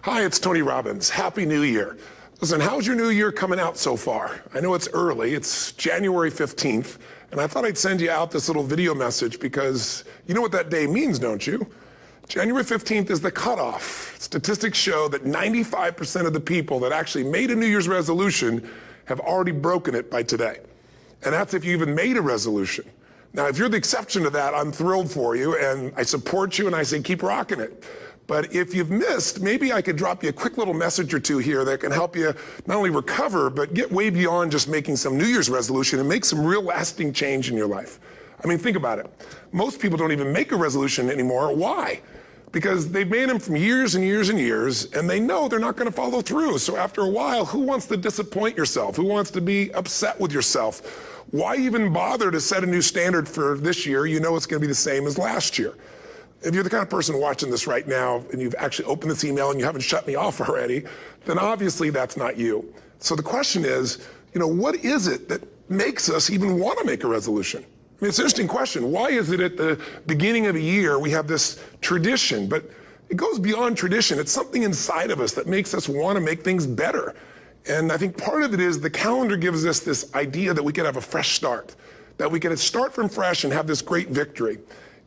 Hi, it's Tony Robbins. Happy New Year. Listen, how's your new year coming out so far? I know it's early. It's January 15th, and I thought I'd send you out this little video message because you know what that day means, don't you? January 15th is the cutoff. Statistics show that 95% of the people that actually made a New Year's resolution have already broken it by today. And that's if you even made a resolution. Now, if you're the exception to that, I'm thrilled for you, and I support you, and I say keep rocking it. But if you've missed, maybe I could drop you a quick little message or two here that can help you not only recover, but get way beyond just making some New Year's resolution and make some real lasting change in your life. I mean, think about it. Most people don't even make a resolution anymore. Why? Because they've made them from years and years and years, and they know they're not going to follow through. So after a while, who wants to disappoint yourself? Who wants to be upset with yourself? Why even bother to set a new standard for this year? You know it's going to be the same as last year. If you're the kind of person watching this right now and you've actually opened this email and you haven't shut me off already, then obviously that's not you. So the question is, what is it that makes us even want to make a resolution? I mean, it's an interesting question. Why is it at the beginning of a year we have this tradition, but it goes beyond tradition. It's something inside of us that makes us want to make things better. And I think part of it is the calendar gives us this idea that we could have a fresh start, that we could start from fresh and have this great victory.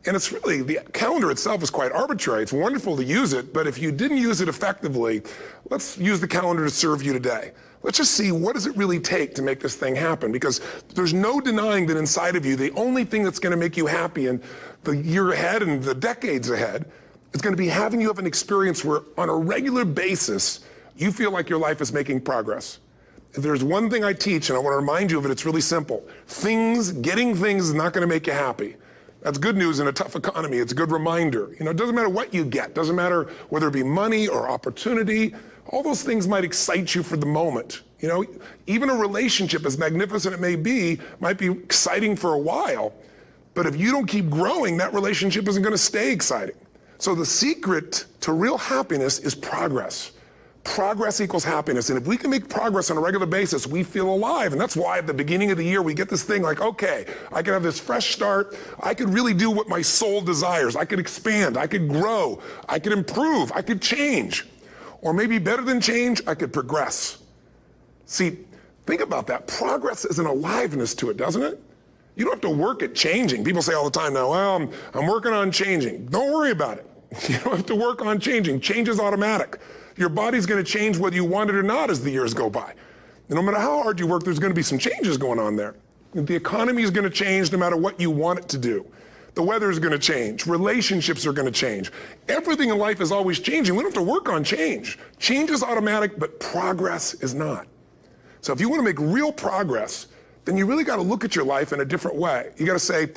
And it's really, the calendar itself is quite arbitrary. It's wonderful to use it, but if you didn't use it effectively, let's use the calendar to serve you today. Let's just see, what does it really take to make this thing happen? Because there's no denying that inside of you, the only thing that's going to make you happy in the year ahead and the decades ahead is going to be having you have an experience where on a regular basis, you feel like your life is making progress. If there's one thing I teach, and I want to remind you of it, it's really simple. Getting things is not going to make you happy. That's good news in a tough economy. It's a good reminder. It doesn't matter what you get. Doesn't matter whether it be money or opportunity. All those things might excite you for the moment. Even a relationship, as magnificent it may be, might be exciting for a while. But if you don't keep growing, that relationship isn't going to stay exciting. So the secret to real happiness is progress. Progress equals happiness. And if we can make progress on a regular basis, we feel alive. And that's why at the beginning of the year, we get this thing like, okay, I can have this fresh start. I could really do what my soul desires. I could expand. I could grow. I could improve. I could change. Or maybe better than change, I could progress. See, think about that. Progress is an aliveness to it, doesn't it? You don't have to work at changing. People say all the time now, well, I'm working on changing. Don't worry about it. You don't have to work on changing. Change is automatic. Your body's going to change whether you want it or not as the years go by. And no matter how hard you work, there's going to be some changes going on there. The economy is going to change no matter what you want it to do. The weather is going to change. Relationships are going to change. Everything in life is always changing. We don't have to work on change. Change is automatic, but progress is not. So if you want to make real progress, then you really got to look at your life in a different way. You got to say,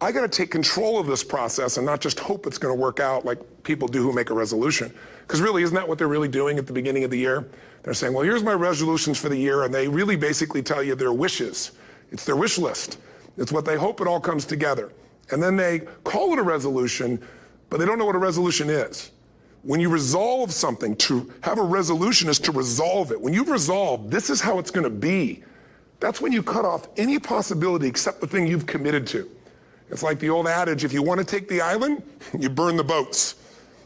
I got to take control of this process and not just hope it's going to work out like people do who make a resolution. Because really, isn't that what they're really doing at the beginning of the year? They're saying, well, here's my resolutions for the year, and they really basically tell you their wishes. It's their wish list. It's what they hope it all comes together. And then they call it a resolution, but they don't know what a resolution is. When you resolve something, to have a resolution is to resolve it. When you've resolved, this is how it's going to be. That's when you cut off any possibility except the thing you've committed to. It's like the old adage, if you want to take the island, you burn the boats.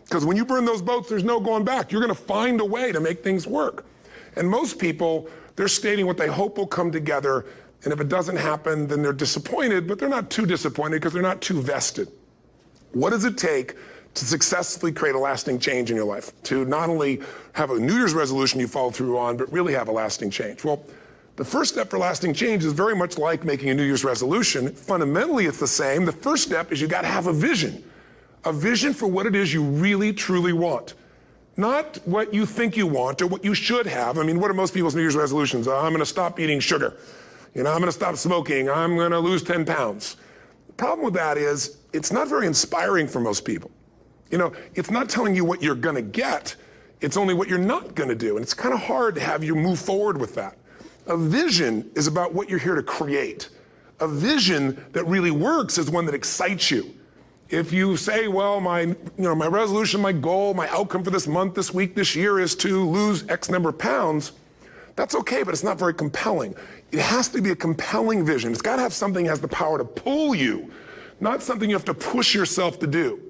Because when you burn those boats, there's no going back. You're going to find a way to make things work. And most people, they're stating what they hope will come together. And if it doesn't happen, then they're disappointed, but they're not too disappointed because they're not too vested. What does it take to successfully create a lasting change in your life? To not only have a New Year's resolution you follow through on, but really have a lasting change? Well, the first step for lasting change is very much like making a New Year's resolution. Fundamentally, it's the same. The first step is you got to have a vision for what it is you really, truly want. Not what you think you want or what you should have. I mean, what are most people's New Year's resolutions? I'm going to stop eating sugar. I'm going to stop smoking. I'm going to lose 10 pounds. The problem with that is it's not very inspiring for most people. It's not telling you what you're going to get. It's only what you're not going to do. And it's kind of hard to have you move forward with that. A vision is about what you're here to create. A vision that really works is one that excites you. If you say, well, my resolution, my goal, my outcome for this month, this week, this year is to lose X number of pounds, that's okay, but it's not very compelling. It has to be a compelling vision. It's got to have something that has the power to pull you, not something you have to push yourself to do.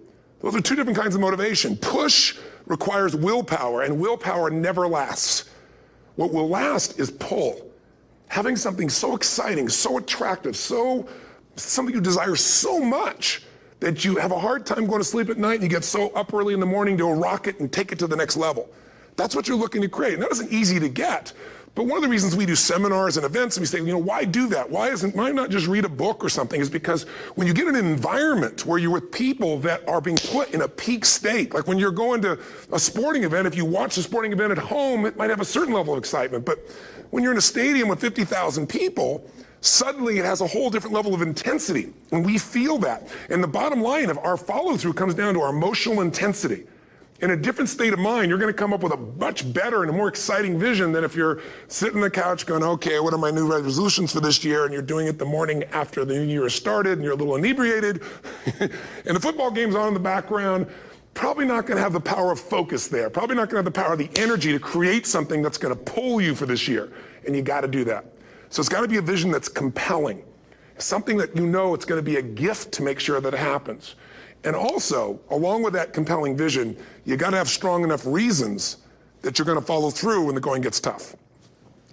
Those are two different kinds of motivation. Push requires willpower, and willpower never lasts. What will last is pull. Having something so exciting, so attractive, something you desire so much that you have a hard time going to sleep at night and you get so up early in the morning to rock it and take it to the next level. That's what you're looking to create. And that isn't easy to get. But one of the reasons we do seminars and events and we say, why do that? Why not just read a book or something? Is because when you get in an environment where you're with people that are being put in a peak state, like when you're going to a sporting event, if you watch a sporting event at home, it might have a certain level of excitement. But when you're in a stadium with 50,000 people, suddenly it has a whole different level of intensity. And we feel that. And the bottom line of our follow-through comes down to our emotional intensity. In a different state of mind, you're going to come up with a much better and a more exciting vision than if you're sitting on the couch going, okay, what are my new resolutions for this year? And you're doing it the morning after the new year has started and you're a little inebriated and the football game's on in the background. Probably not going to have the power of focus there. Probably not going to have the power of the energy to create something that's going to pull you for this year. And you got to do that. So it's got to be a vision that's compelling. Something that it's going to be a gift to make sure that it happens. And also, along with that compelling vision, you got to have strong enough reasons that you're going to follow through when the going gets tough.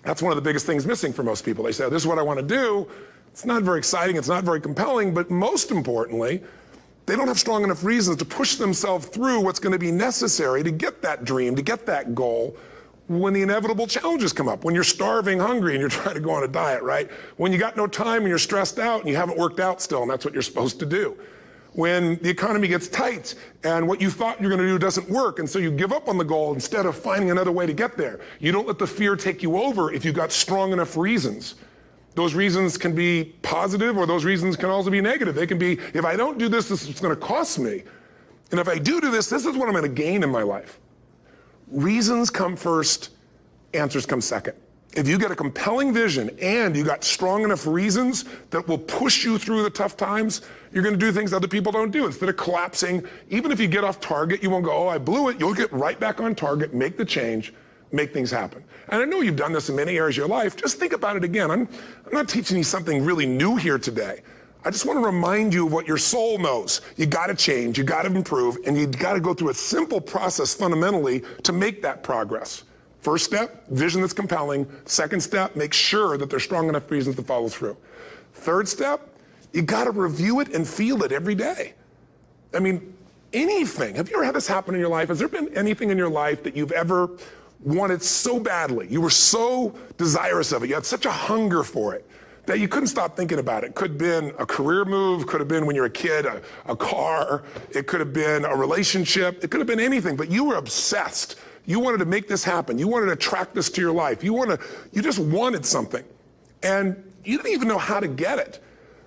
That's one of the biggest things missing for most people. They say, this is what I want to do. It's not very exciting. It's not very compelling. But most importantly, they don't have strong enough reasons to push themselves through what's going to be necessary to get that dream, to get that goal when the inevitable challenges come up. When you're starving, hungry, and you're trying to go on a diet, right? When you got no time and you're stressed out and you haven't worked out still, and that's what you're supposed to do. When the economy gets tight and what you thought you're going to do doesn't work, and so you give up on the goal instead of finding another way to get there. You don't let the fear take you over if you've got strong enough reasons. Those reasons can be positive, or those reasons can also be negative. They can be, if I don't do this, this is going to cost me. And if I do this, this is what I'm going to gain in my life. Reasons come first, answers come second. If you get a compelling vision and you got strong enough reasons that will push you through the tough times, you're going to do things other people don't do. Instead of collapsing, even if you get off target, you won't go, oh, I blew it. You'll get right back on target, make the change, make things happen. And I know you've done this in many areas of your life. Just think about it again. I'm not teaching you something really new here today. I just want to remind you of what your soul knows. You got to change, you got to improve, and you got to go through a simple process fundamentally to make that progress. First step, vision that's compelling. Second step, make sure that there's strong enough reasons to follow through. Third step, you got to review it and feel it every day. I mean, anything. Have you ever had this happen in your life? Has there been anything in your life that you've ever wanted so badly? You were so desirous of it. You had such a hunger for it that you couldn't stop thinking about it. Could have been a career move, could have been when you were a kid, a car, it could have been a relationship, it could have been anything, but you were obsessed. You wanted to make this happen. You wanted to attract this to your life. You just wanted something. And you didn't even know how to get it.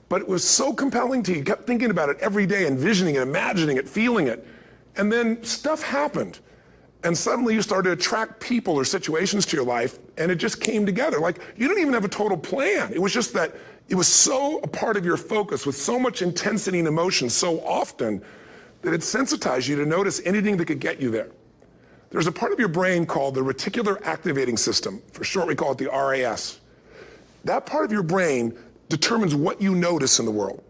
But it was so compelling to you. You kept thinking about it every day, envisioning it, imagining it, feeling it. And then stuff happened. And suddenly you started to attract people or situations to your life, and it just came together. Like, you didn't even have a total plan. It was just that it was so a part of your focus with so much intensity and emotion so often that it sensitized you to notice anything that could get you there. There's a part of your brain called the reticular activating system. For short, we call it the RAS. That part of your brain determines what you notice in the world.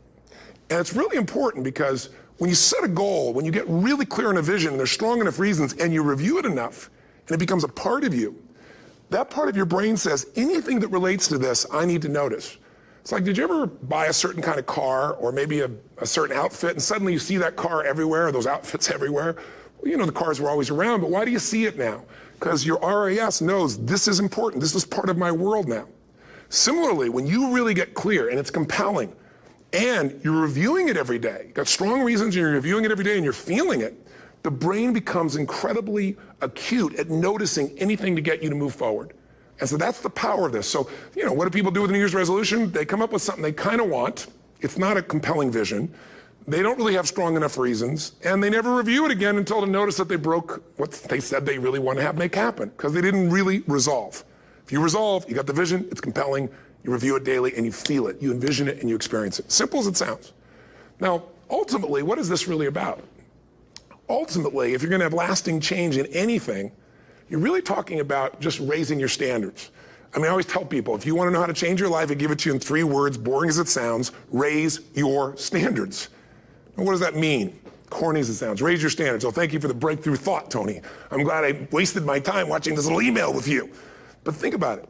And it's really important because when you set a goal, when you get really clear on a vision and there's strong enough reasons and you review it enough and it becomes a part of you, that part of your brain says, anything that relates to this, I need to notice. It's like, did you ever buy a certain kind of car or maybe a certain outfit and suddenly you see that car everywhere or those outfits everywhere? Well, you know, the cars were always around, but why do you see it now? Because your RAS knows this is important. This is part of my world now. Similarly, when you really get clear and it's compelling and you're reviewing it every day, you've got strong reasons and you're reviewing it every day and you're feeling it, the brain becomes incredibly acute at noticing anything to get you to move forward. And so that's the power of this. So, you know, what do people do with a New Year's resolution? They come up with something they kind of want. It's not a compelling vision. They don't really have strong enough reasons, and they never review it again until they notice that they broke what they said they really want to have make happen, because they didn't really resolve. If you resolve, you got the vision, it's compelling, you review it daily, and you feel it, you envision it, and you experience it. Simple as it sounds. Now, ultimately, what is this really about? Ultimately, if you're going to have lasting change in anything, you're really talking about just raising your standards. I mean, I always tell people, if you want to know how to change your life, I give it to you in 3 words, boring as it sounds: raise your standards. And what does that mean? corny as it sounds. Raise your standards. Oh, thank you for the breakthrough thought, Tony. I'm glad I wasted my time watching this little email with you. But think about it.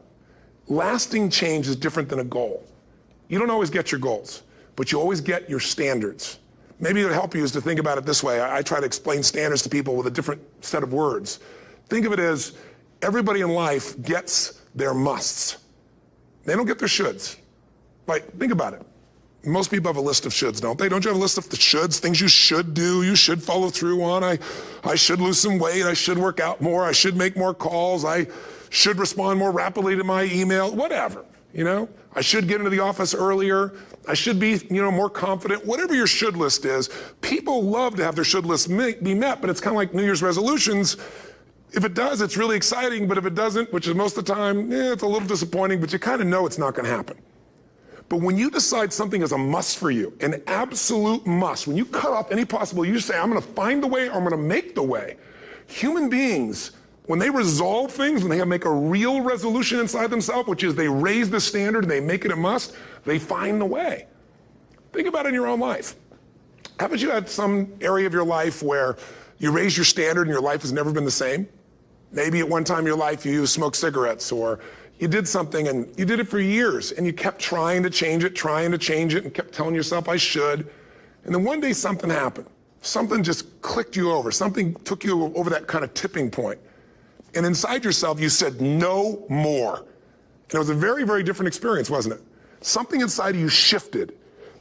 Lasting change is different than a goal. You don't always get your goals, but you always get your standards. Maybe it would help you is to think about it this way. I try to explain standards to people with a different set of words. Think of it as everybody in life gets their musts. They don't get their shoulds. Like, think about it. Most people have a list of shoulds, don't they? Don't you have a list of the shoulds, things you should do, you should follow through on? I should lose some weight, I should work out more, I should make more calls, I should respond more rapidly to my email, whatever, you know? I should get into the office earlier, I should be, more confident. Whatever your should list is, people love to have their should list be met, but it's kind of like New Year's resolutions. If it does, it's really exciting, but if it doesn't, which is most of the time, it's a little disappointing, but you kind of know it's not going to happen. But when you decide something is a must for you, an absolute must, when you cut off any possible, you say, I'm going to find the way or I'm going to make the way. Human beings, when they resolve things, when they make a real resolution inside themselves, which is they raise the standard and they make it a must, they find the way. Think about it in your own life. Haven't you had some area of your life where you raise your standard and your life has never been the same? Maybe at one time in your life you smoked cigarettes, or you did something and you did it for years and you kept trying to change it and kept telling yourself I should. And then one day something happened. Something just clicked you over. Something took you over that kind of tipping point. And inside yourself you said no more. And it was a very, very different experience, wasn't it? Something inside of you shifted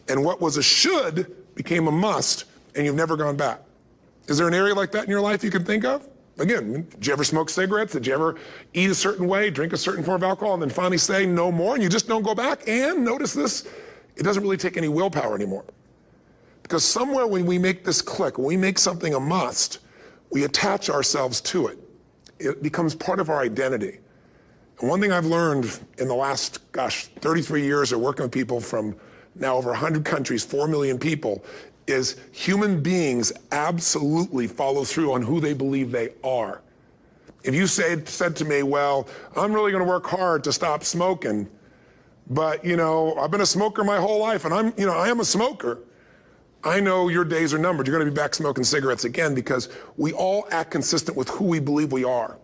and what was a should became a must, and you've never gone back. Is there an area like that in your life you can think of? Again, did you ever smoke cigarettes? Did you ever eat a certain way, drink a certain form of alcohol, and then finally say no more, and you just don't go back? And notice this, it doesn't really take any willpower anymore. Because somewhere when we make this click, when we make something a must, we attach ourselves to it. It becomes part of our identity. And one thing I've learned in the last, 33 years of working with people from now over 100 countries, 4 million people, is human beings absolutely follow through on who they believe they are. If you said to me, well, I'm really going to work hard to stop smoking, but I've been a smoker my whole life and I am a smoker. I know your days are numbered. You're going to be back smoking cigarettes again, because we all act consistent with who we believe we are.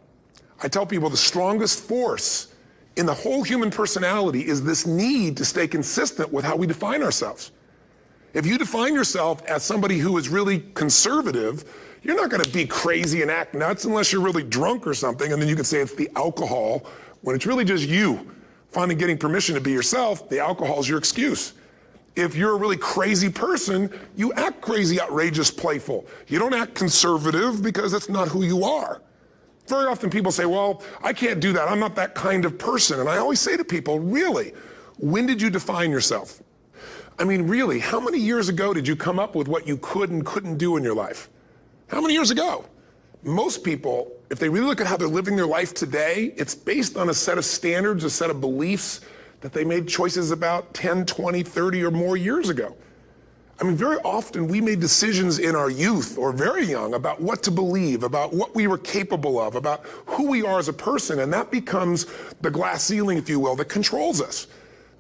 I tell people the strongest force in the whole human personality is this need to stay consistent with how we define ourselves. If you define yourself as somebody who is really conservative, you're not going to be crazy and act nuts unless you're really drunk or something, and then you can say it's the alcohol, when it's really just you finally getting permission to be yourself. The alcohol is your excuse. If you're a really crazy person, you act crazy, outrageous, playful. You don't act conservative because that's not who you are. Very often people say, well, I can't do that. I'm not that kind of person. And I always say to people, really, when did you define yourself? I mean, really, how many years ago did you come up with what you could and couldn't do in your life? How many years ago? Most people, if they really look at how they're living their life today, it's based on a set of standards, a set of beliefs that they made choices about 10, 20, 30 or more years ago. I mean, very often we made decisions in our youth or very young about what to believe, about what we were capable of, about who we are as a person, and that becomes the glass ceiling, if you will, that controls us.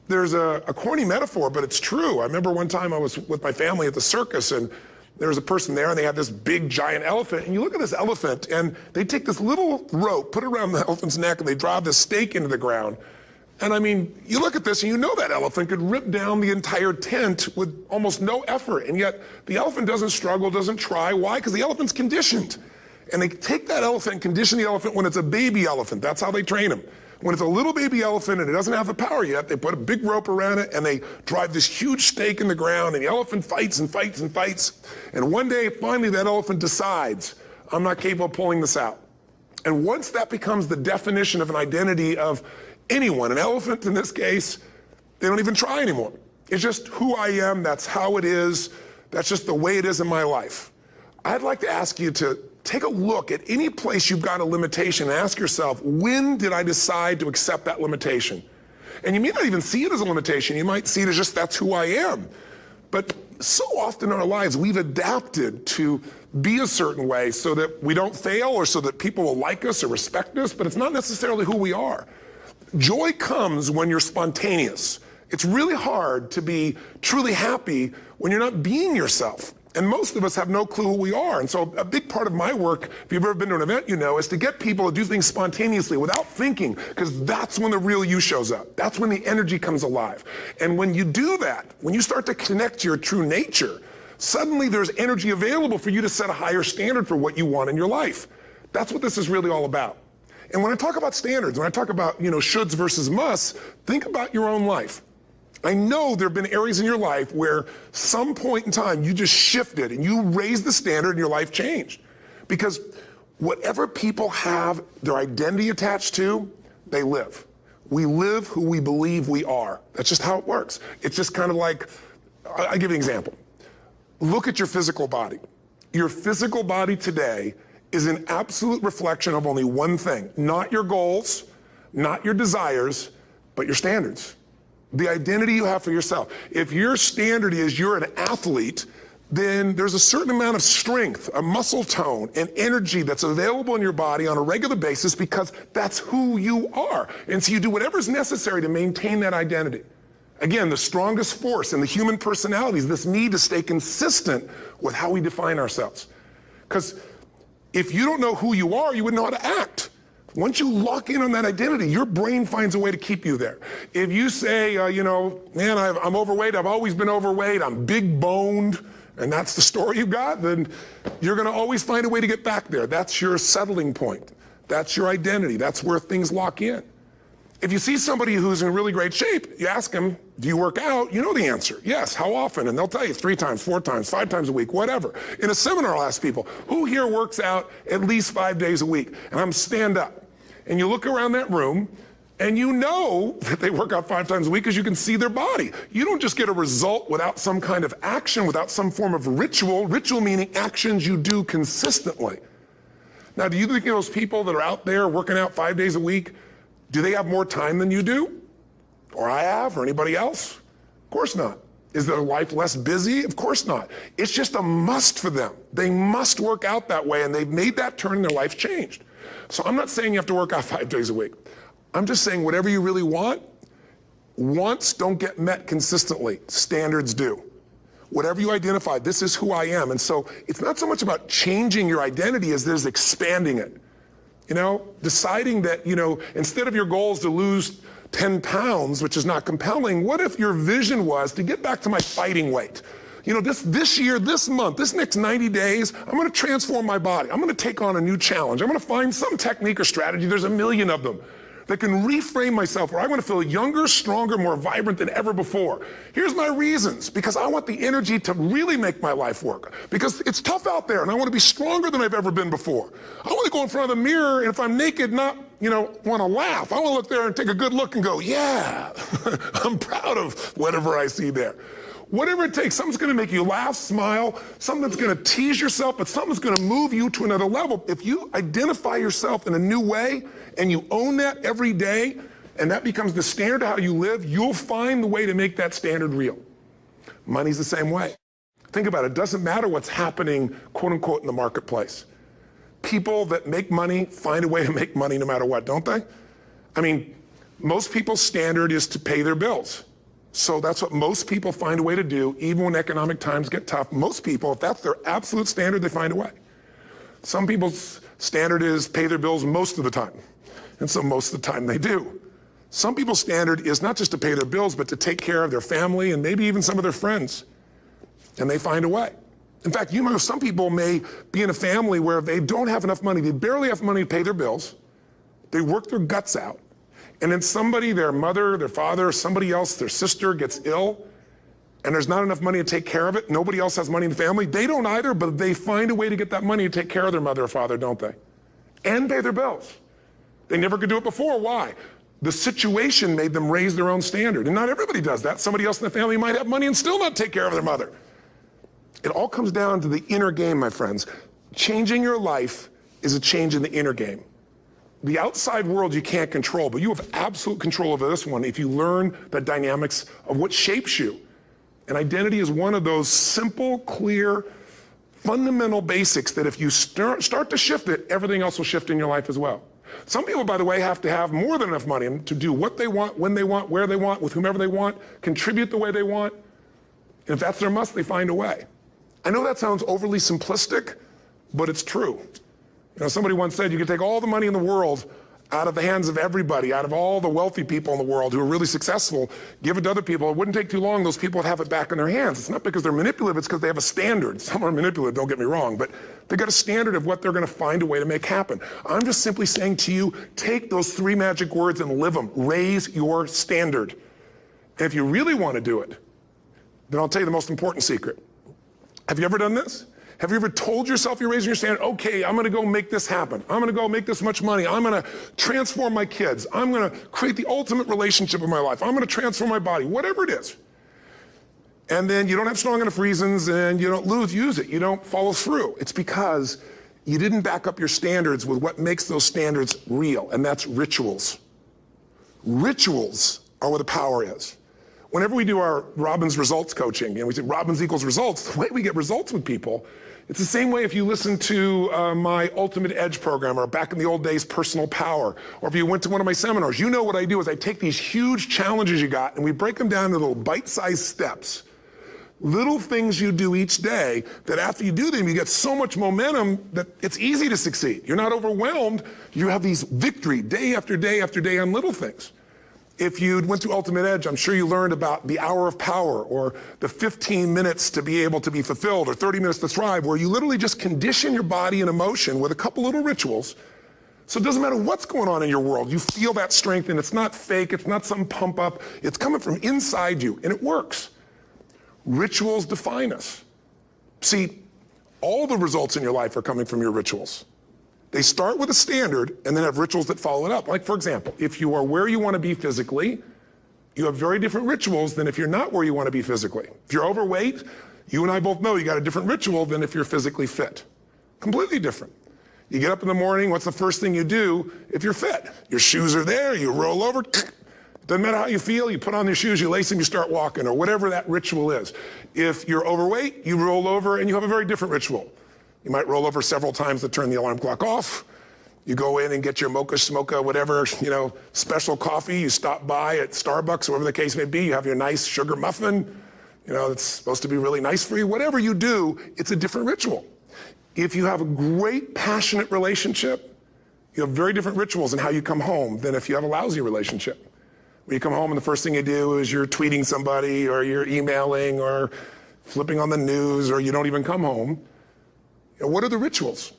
There's a corny metaphor, but it's true. I remember one time I was with my family at the circus, and there was a person there, and they had this big, giant elephant. And you look at this elephant, and they take this little rope, put it around the elephant's neck, and they drive this stake into the ground. And I mean, you look at this, and you know that elephant could rip down the entire tent with almost no effort. And yet, the elephant doesn't struggle, doesn't try. Why? Because the elephant's conditioned. And they take that elephant and condition the elephant when it's a baby elephant. That's how they train him. When it's a little baby elephant and it doesn't have the power yet, they put a big rope around it and they drive this huge stake in the ground, and the elephant fights and fights and fights. And one day, finally, that elephant decides, I'm not capable of pulling this out. And once that becomes the definition of an identity of anyone, an elephant in this case, they don't even try anymore. It's just who I am, that's how it is, that's just the way it is in my life. I'd like to ask you to take a look at any place you've got a limitation and ask yourself, when did I decide to accept that limitation? And you may not even see it as a limitation. You might see it as just that's who I am. But so often in our lives, we've adapted to be a certain way so that we don't fail or so that people will like us or respect us, but it's not necessarily who we are. Joy comes when you're spontaneous. It's really hard to be truly happy when you're not being yourself. And most of us have no clue who we are. And so a big part of my work, if you've ever been to an event, you know, is to get people to do things spontaneously without thinking, because that's when the real you shows up. That's when the energy comes alive. And when you do that, when you start to connect to your true nature, suddenly there's energy available for you to set a higher standard for what you want in your life. That's what this is really all about. And when I talk about standards, when I talk about, you know, shoulds versus musts, think about your own life. I know there have been areas in your life where some point in time you just shifted and you raised the standard and your life changed. Because whatever people have their identity attached to, they live. We live who we believe we are. That's just how it works. It's just kind of like, I'll give you an example. Look at your physical body. Your physical body today is an absolute reflection of only one thing, not your goals, not your desires, but your standards. The identity you have for yourself. If your standard is you're an athlete, then there's a certain amount of strength, a muscle tone, and energy that's available in your body on a regular basis because that's who you are. And so you do whatever's necessary to maintain that identity. Again, the strongest force in the human personality is this need to stay consistent with how we define ourselves. Because if you don't know who you are, you wouldn't know how to act. Once you lock in on that identity, your brain finds a way to keep you there. If you say, you know, man, I'm overweight, I've always been overweight, I'm big boned, and that's the story you got, then you're going to always find a way to get back there. That's your settling point. That's your identity. That's where things lock in. If you see somebody who's in really great shape, you ask them, do you work out? You know the answer. Yes. How often? And they'll tell you 3 times, 4 times, 5 times a week, whatever. In a seminar, I'll ask people, who here works out at least 5 days a week? And I'm stand up. And you look around that room, and you know that they work out 5 times a week because you can see their body. You don't just get a result without some kind of action, without some form of ritual. Ritual meaning actions you do consistently. Now, do you think those people that are out there working out 5 days a week, do they have more time than you do? Or I have, or anybody else? Of course not. Is their life less busy? Of course not. It's just a must for them. They must work out that way, and they've made that turn and their life's changed. So I'm not saying you have to work out 5 days a week. I'm just saying whatever you really want, wants don't get met consistently. Standards do. Whatever you identify, this is who I am. And so it's not so much about changing your identity as there's expanding it. You know, deciding that, you know, instead of your goal is to lose 10 pounds, which is not compelling, what if your vision was to get back to my fighting weight? You know, this year, this month, this next 90 days, I'm going to transform my body. I'm going to take on a new challenge. I'm going to find some technique or strategy, there's a million of them, that can reframe myself where I want to feel younger, stronger, more vibrant than ever before. Here's my reasons. Because I want the energy to really make my life work. Because it's tough out there, and I want to be stronger than I've ever been before. I want to go in front of the mirror, and if I'm naked, not, you know, want to laugh. I want to look there and take a good look and go, yeah, I'm proud of whatever I see there. Whatever it takes, something's going to make you laugh, smile, something that's going to tease yourself, but something's going to move you to another level. If you identify yourself in a new way and you own that every day, and that becomes the standard of how you live, you'll find the way to make that standard real. Money's the same way. Think about it. It doesn't matter what's happening, quote unquote, in the marketplace. People that make money find a way to make money no matter what, don't they? I mean, most people's standard is to pay their bills. So that's what most people find a way to do, even when economic times get tough. Most people, if that's their absolute standard, they find a way. Some people's standard is pay their bills most of the time. And so most of the time they do. Some people's standard is not just to pay their bills, but to take care of their family and maybe even some of their friends. And they find a way. In fact, you know, some people may be in a family where they don't have enough money. They barely have money to pay their bills. They work their guts out. And then somebody, their mother, their father, somebody else, their sister gets ill, and there's not enough money to take care of it. Nobody else has money in the family. They don't either, but they find a way to get that money to take care of their mother or father, don't they? And pay their bills. They never could do it before. Why? The situation made them raise their own standard. And not everybody does that. Somebody else in the family might have money and still not take care of their mother. It all comes down to the inner game, my friends. Changing your life is a change in the inner game. The outside world you can't control, but you have absolute control over this one if you learn the dynamics of what shapes you. And identity is one of those simple, clear, fundamental basics that if you start to shift it, everything else will shift in your life as well. Some people, by the way, have to have more than enough money to do what they want, when they want, where they want, with whomever they want, contribute the way they want. And if that's their must, they find a way. I know that sounds overly simplistic, but it's true. You know, somebody once said you could take all the money in the world out of the hands of everybody, out of all the wealthy people in the world who are really successful, give it to other people. It wouldn't take too long, those people would have it back in their hands. It's not because they're manipulative, it's because they have a standard. Some are manipulative, don't get me wrong, but they've got a standard of what they're gonna find a way to make happen. I'm just simply saying to you, take those 3 magic words and live them. Raise your standard. And if you really wanna do it, then I'll tell you the most important secret. Have you ever done this? Have you ever told yourself you're raising your standard? Okay, I'm gonna go make this happen. I'm gonna go make this much money. I'm gonna transform my kids. I'm gonna create the ultimate relationship in my life. I'm gonna transform my body, whatever it is. And then you don't have strong enough reasons and you don't use it. You don't follow through. It's because you didn't back up your standards with what makes those standards real, and that's rituals. Rituals are where the power is. Whenever we do our Robbins results coaching, and we say Robbins equals results, the way we get results with people, it's the same way if you listen to my Ultimate Edge program, or back in the old days, Personal Power, or if you went to one of my seminars. You know what I do is I take these huge challenges you got and we break them down into little bite-sized steps. Little things you do each day that after you do them, you get so much momentum that it's easy to succeed. You're not overwhelmed. You have these victory day after day after day on little things. If you went through Ultimate Edge, I'm sure you learned about the hour of power, or the 15 minutes to be able to be fulfilled, or 30 minutes to thrive, where you literally just condition your body and emotion with a couple little rituals. So it doesn't matter what's going on in your world, you feel that strength, and it's not fake, it's not some pump up, it's coming from inside you, and it works. Rituals define us. See, all the results in your life are coming from your rituals. They start with a standard and then have rituals that follow it up. Like, for example, if you are where you want to be physically, you have very different rituals than if you're not where you want to be physically. If you're overweight, you and I both know you got a different ritual than if you're physically fit. Completely different. You get up in the morning, what's the first thing you do if you're fit? Your shoes are there, you roll over, doesn't matter how you feel, you put on your shoes, you lace them, you start walking, or whatever that ritual is. If you're overweight, you roll over and you have a very different ritual. You might roll over several times to turn the alarm clock off. You go in and get your mocha, smocha, whatever, special coffee. You stop by at Starbucks, or whatever the case may be. You have your nice sugar muffin. It's supposed to be really nice for you. Whatever you do, it's a different ritual. If you have a great, passionate relationship, you have very different rituals in how you come home than if you have a lousy relationship. When you come home and the first thing you do is you're tweeting somebody, or you're emailing, or flipping on the news, or you don't even come home. What are the rituals?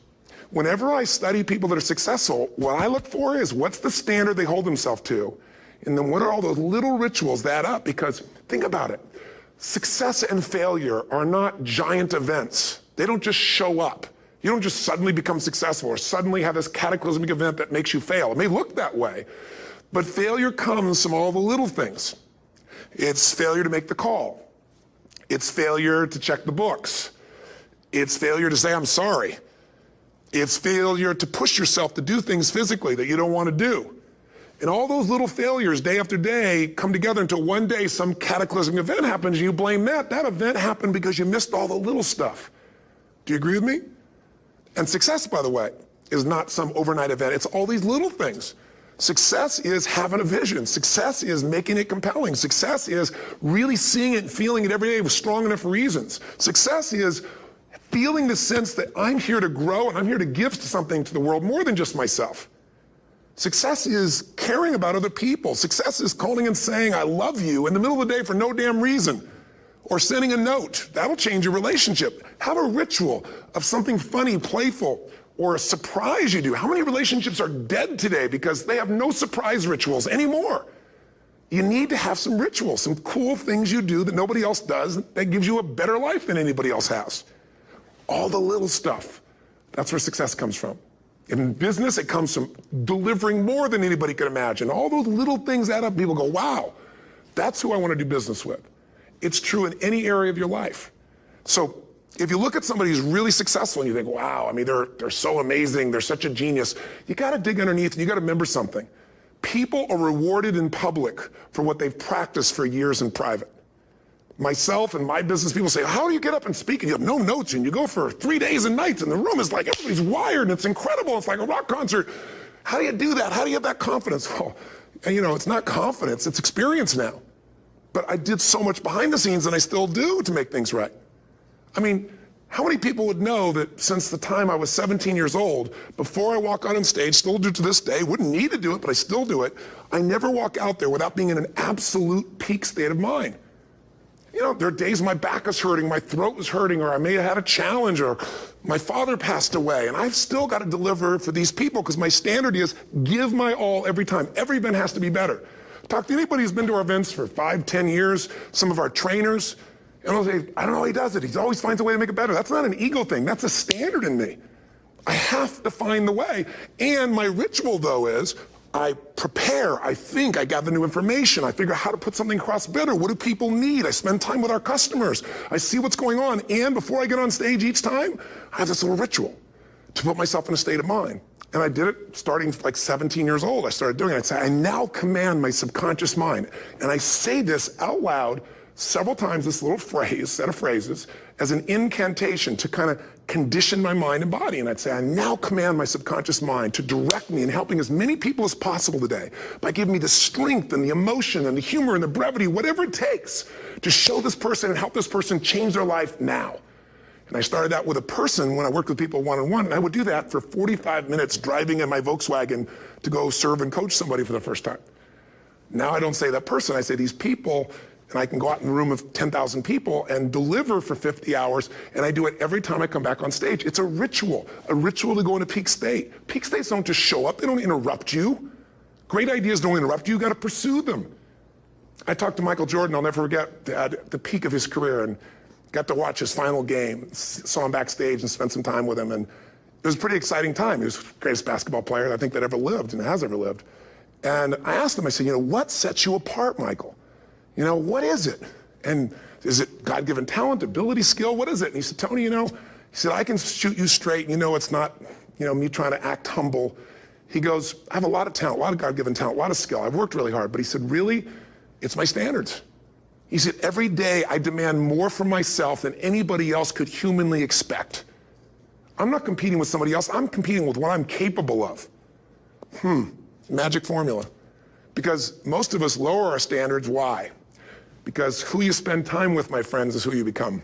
Whenever I study people that are successful, what I look for is what's the standard they hold themselves to, and then what are all those little rituals that add up? Because think about it. Success and failure are not giant events. They don't just show up. You don't just suddenly become successful or suddenly have this cataclysmic event that makes you fail. It may look that way, but failure comes from all the little things. It's failure to make the call. It's failure to check the books. It's failure to say, I'm sorry. It's failure to push yourself to do things physically that you don't want to do. And all those little failures day after day come together until one day some cataclysmic event happens and you blame that. That event happened because you missed all the little stuff. Do you agree with me? And success, by the way, is not some overnight event. It's all these little things. Success is having a vision. Success is making it compelling. Success is really seeing it and feeling it every day with strong enough reasons. Success is feeling the sense that I'm here to grow and I'm here to give something to the world more than just myself. Success is caring about other people. Success is calling and saying, I love you in the middle of the day for no damn reason. Or sending a note. That'll change your relationship. Have a ritual of something funny, playful, or a surprise you do. How many relationships are dead today because they have no surprise rituals anymore? You need to have some rituals, some cool things you do that nobody else does that gives you a better life than anybody else has. All the little stuff. That's where success comes from. In business, it comes from delivering more than anybody could imagine. All those little things add up. People go, wow, that's who I want to do business with. It's true in any area of your life. So if you look at somebody who's really successful and you think, wow, I mean, they're so amazing, they're such a genius, you got to dig underneath and you got to remember something. People are rewarded in public for what they've practiced for years in private. Myself and my business people say, how do you get up and speak? And you have no notes and you go for 3 days and nights and the room is like, everybody's wired and it's incredible. It's like a rock concert. How do you do that? How do you have that confidence? Well, it's not confidence, it's experience now. But I did so much behind the scenes and I still do to make things right. I mean, How many people would know that since the time I was 17 years old, before I walk out on stage, still do to this day, wouldn't need to do it, but I still do it, I never walk out there without being in an absolute peak state of mind. You know, there are days my back is hurting, my throat was hurting, or I may have had a challenge, or my father passed away, and I've still got to deliver for these people because my standard is give my all every time. Every event has to be better. Talk to anybody who's been to our events for 5, 10 years, some of our trainers, and I'll say, I don't know how he does it. He always finds a way to make it better. That's not an ego thing. That's a standard in me. I have to find the way. And my ritual, though, is I prepare, I think, I gather new information, I figure out how to put something across better. What do people need? I spend time with our customers. I see what's going on. And before I get on stage each time, I have this little ritual to put myself in a state of mind. And I did it starting like 17 years old. I started doing it. I'd say, I now command my subconscious mind. And I say this out loud several times, this little phrase, set of phrases, as an incantation to kind of condition my mind and body. And I'd say, I now command my subconscious mind to direct me in helping as many people as possible today by giving me the strength and the emotion and the humor and the brevity, whatever it takes to show this person and help this person change their life now. And I started that with a person when I worked with people one-on-one, and I would do that for 45 minutes driving in my Volkswagen to go serve and coach somebody for the first time. Now I don't say that person, I say these people, and I can go out in a room of 10,000 people and deliver for 50 hours, and I do it every time I come back on stage. It's a ritual to go into peak state. Peak states don't just show up, they don't interrupt you. Great ideas don't interrupt you, you gotta pursue them. I talked to Michael Jordan, I'll never forget, at the peak of his career, and got to watch his final game, saw him backstage and spent some time with him, and it was a pretty exciting time. He was the greatest basketball player I think that ever lived and has ever lived. And I asked him, I said, what sets you apart, Michael? What is it? And is it God-given talent, ability, skill? What is it? And he said, Tony, he said, I can shoot you straight. It's not, me trying to act humble. He goes, I have a lot of talent, a lot of God-given talent, a lot of skill. I've worked really hard. But he said, really, it's my standards. He said, every day I demand more from myself than anybody else could humanly expect. I'm not competing with somebody else. I'm competing with what I'm capable of. Magic formula. Because most of us lower our standards. Why? Because who you spend time with, my friends, is who you become.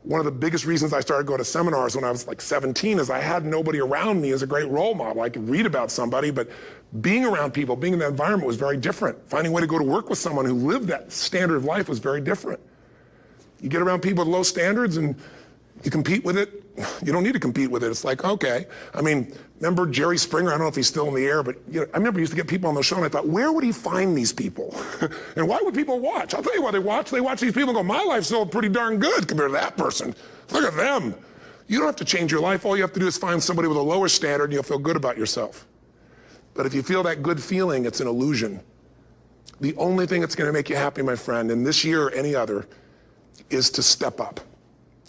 One of the biggest reasons I started going to seminars when I was like 17 is I had nobody around me as a great role model. I could read about somebody, but being around people, being in that environment was very different. Finding a way to go to work with someone who lived that standard of life was very different. You get around people with low standards and you compete with it. You don't need to compete with it. It's like, okay. Remember Jerry Springer? I don't know if he's still in the air, but I remember he used to get people on the show, and I thought, where would he find these people? And why would people watch? I'll tell you why they watch. They watch these people and go, my life's still pretty darn good compared to that person. Look at them. You don't have to change your life. All you have to do is find somebody with a lower standard, and you'll feel good about yourself. But if you feel that good feeling, it's an illusion. The only thing that's going to make you happy, my friend, in this year or any other, is to step up.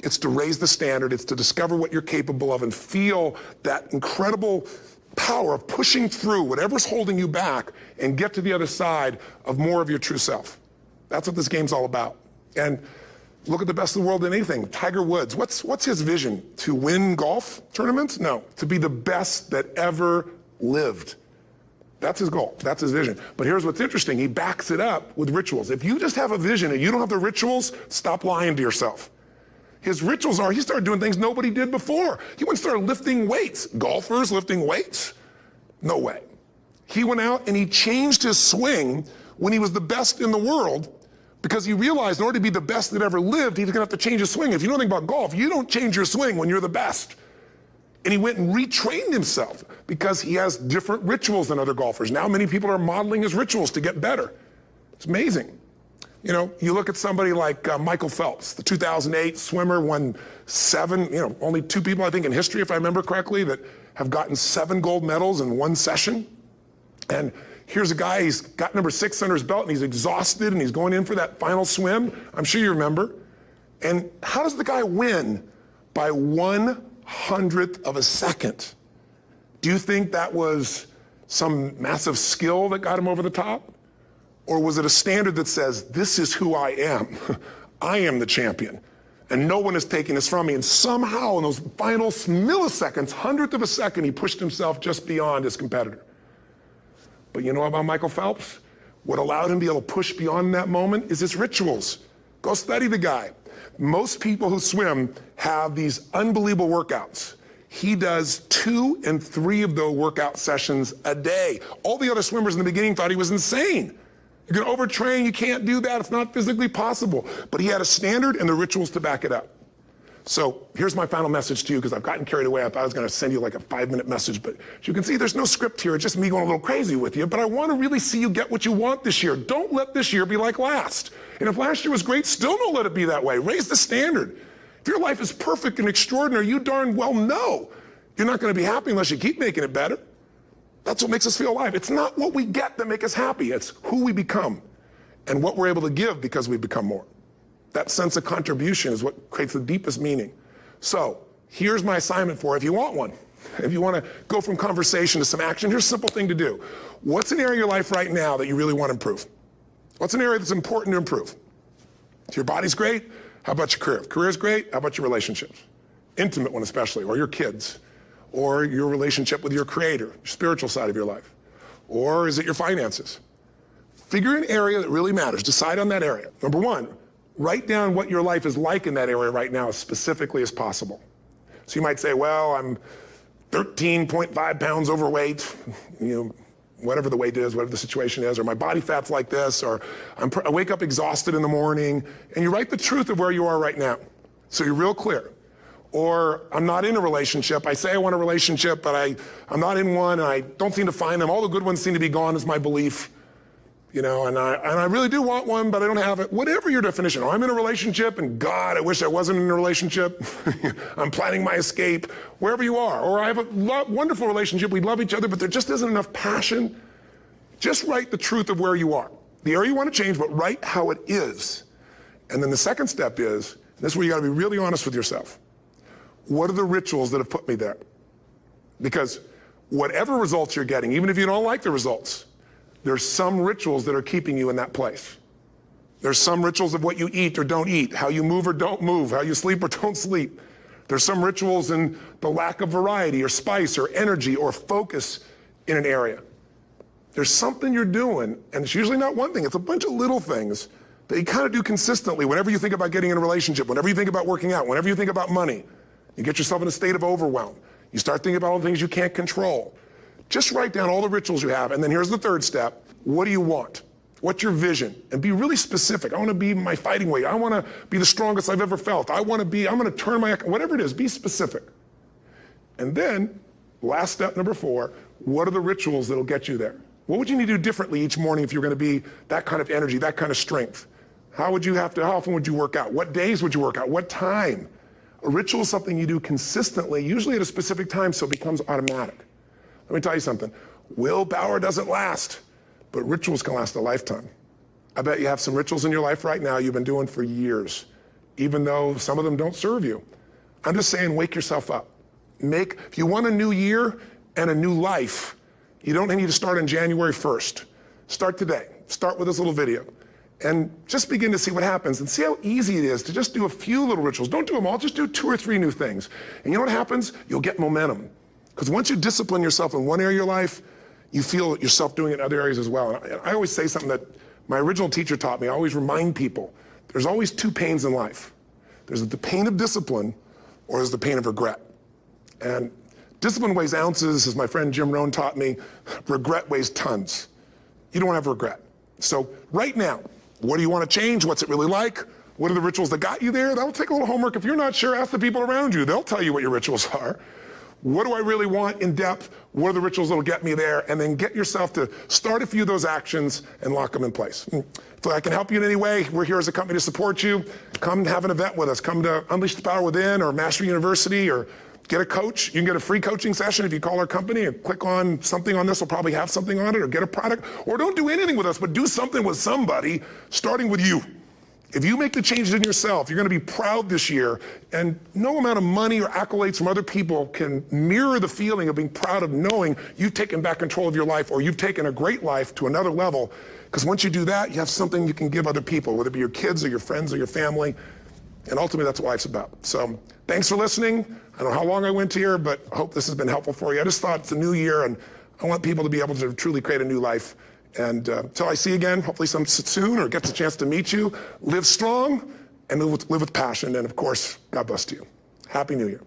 It's to raise the standard. It's to discover what you're capable of and feel that incredible power of pushing through whatever's holding you back and get to the other side of more of your true self. That's what this game's all about. And look at the best of the world in anything. Tiger Woods, what's his vision? To win golf tournaments? No, to be the best that ever lived. That's his goal. That's his vision. But here's what's interesting. He backs it up with rituals. If you just have a vision and you don't have the rituals, stop lying to yourself. His rituals are, he started doing things nobody did before. He went and started lifting weights. Golfers lifting weights? No way. He went out and he changed his swing when he was the best in the world because he realized in order to be the best that ever lived, he was going to have to change his swing. If you know anything about golf, you don't change your swing when you're the best. And he went and retrained himself because he has different rituals than other golfers. Now many people are modeling his rituals to get better. It's amazing. You look at somebody like Michael Phelps, the 2008 swimmer, won 7, only 2 people, I think, in history, if I remember correctly, that have gotten 7 gold medals in one session. And here's a guy, he's got number 6 under his belt, and he's exhausted, and he's going in for that final swim. I'm sure you remember. And how does the guy win? By 1/100th of a second. Do you think that was some massive skill that got him over the top? Or was it a standard that says, this is who I am? I am the champion. And no one is taking this from me. And somehow in those final milliseconds, 1/100th of a second, he pushed himself just beyond his competitor. But you know about Michael Phelps? What allowed him to be able to push beyond that moment is his rituals. Go study the guy. Most people who swim have these unbelievable workouts. He does 2 and 3 of those workout sessions a day. All the other swimmers in the beginning thought he was insane. You're gonna overtrain, you can't do that, it's not physically possible. But he had a standard and the rituals to back it up. So here's my final message to you, because I've gotten carried away. I thought I was gonna send you like a 5-minute message, but as you can see, there's no script here. It's just me going a little crazy with you, but I wanna really see you get what you want this year. Don't let this year be like last. And if last year was great, still don't let it be that way. Raise the standard. If your life is perfect and extraordinary, you darn well know you're not gonna be happy unless you keep making it better. That's what makes us feel alive. It's not what we get that makes us happy. It's who we become and what we're able to give because we become more. That sense of contribution is what creates the deepest meaning. So here's my assignment for you if you want one. If you want to go from conversation to some action, here's a simple thing to do. What's an area of your life right now that you really want to improve? What's an area that's important to improve? If your body's great, how about your career? If career's great, how about your relationships? Intimate one especially, or your kids, or your relationship with your creator, your spiritual side of your life. Or is it your finances? Figure an area that really matters. Decide on that area. Number one, write down what your life is like in that area right now as specifically as possible. So you might say, well, I'm 13.5 pounds overweight, whatever the weight is, whatever the situation is, or my body fat's like this, or I wake up exhausted in the morning, and you write the truth of where you are right now. So you're real clear. Or I'm not in a relationship. I say I want a relationship, but I'm not in one, and I don't seem to find them. All the good ones seem to be gone is my belief. And I really do want one, but I don't have it. Whatever your definition. Or I'm in a relationship, and God, I wish I wasn't in a relationship. I'm planning my escape, wherever you are. Or I have a wonderful relationship, we love each other, but there just isn't enough passion. Just write the truth of where you are. The area you want to change, but write how it is. And then the second step is, this is where you got to be really honest with yourself. What are the rituals that have put me there? Because whatever results you're getting, even if you don't like the results, there's some rituals that are keeping you in that place. There's some rituals of what you eat or don't eat, how you move or don't move, how you sleep or don't sleep. There's some rituals in the lack of variety or spice or energy or focus in an area. There's something you're doing, and it's usually not one thing, it's a bunch of little things that you kind of do consistently whenever you think about getting in a relationship, whenever you think about working out, whenever you think about money. You get yourself in a state of overwhelm. You start thinking about all the things you can't control. Just write down all the rituals you have, and then here's the third step. What do you want? What's your vision? And be really specific. I want to be my fighting weight. I want to be the strongest I've ever felt. I'm going to turn whatever it is, be specific. And then, last step number 4, what are the rituals that'll get you there? What would you need to do differently each morning if you're going to be that kind of energy, that kind of strength? How often would you work out? What days would you work out? What time? A ritual is something you do consistently, usually at a specific time, so it becomes automatic. Let me tell you something. Willpower doesn't last, but rituals can last a lifetime. I bet you have some rituals in your life right now you've been doing for years, even though some of them don't serve you. I'm just saying, wake yourself up. If you want a new year and a new life, you don't need to start on January 1st. Start today. Start with this little video. And just begin to see what happens and see how easy it is to just do a few little rituals. Don't do them all, just do 2 or 3 new things. And you know what happens? You'll get momentum. Because once you discipline yourself in one area of your life, you feel yourself doing it in other areas as well. And I always say something that my original teacher taught me. I always remind people, there's always 2 pains in life. There's the pain of discipline, or there's the pain of regret. And discipline weighs ounces, as my friend Jim Rohn taught me. Regret weighs tons. You don't have regret. So right now, what do you want to change? What's it really like? What are the rituals that got you there? That'll take a little homework. If you're not sure, ask the people around you. They'll tell you what your rituals are. What do I really want in depth? What are the rituals that'll get me there? And then get yourself to start a few of those actions and lock them in place. If I can help you in any way, we're here as a company to support you. Come have an event with us. Come to Unleash the Power Within or Mastery University, or get a coach. You can get a free coaching session if you call our company and click on something on this. We'll probably have something on it, or get a product. Or don't do anything with us, but do something with somebody, starting with you. If you make the changes in yourself, you're going to be proud this year, and no amount of money or accolades from other people can mirror the feeling of being proud of knowing you've taken back control of your life, or you've taken a great life to another level. Because once you do that, you have something you can give other people, whether it be your kids or your friends or your family. And ultimately, that's what life's about. So thanks for listening. I don't know how long I went here, but I hope this has been helpful for you. I just thought it's a new year, and I want people to be able to truly create a new life. And until I see you again, hopefully soon, or gets a chance to meet you, live strong and live with passion. And of course, God bless to you. Happy New Year.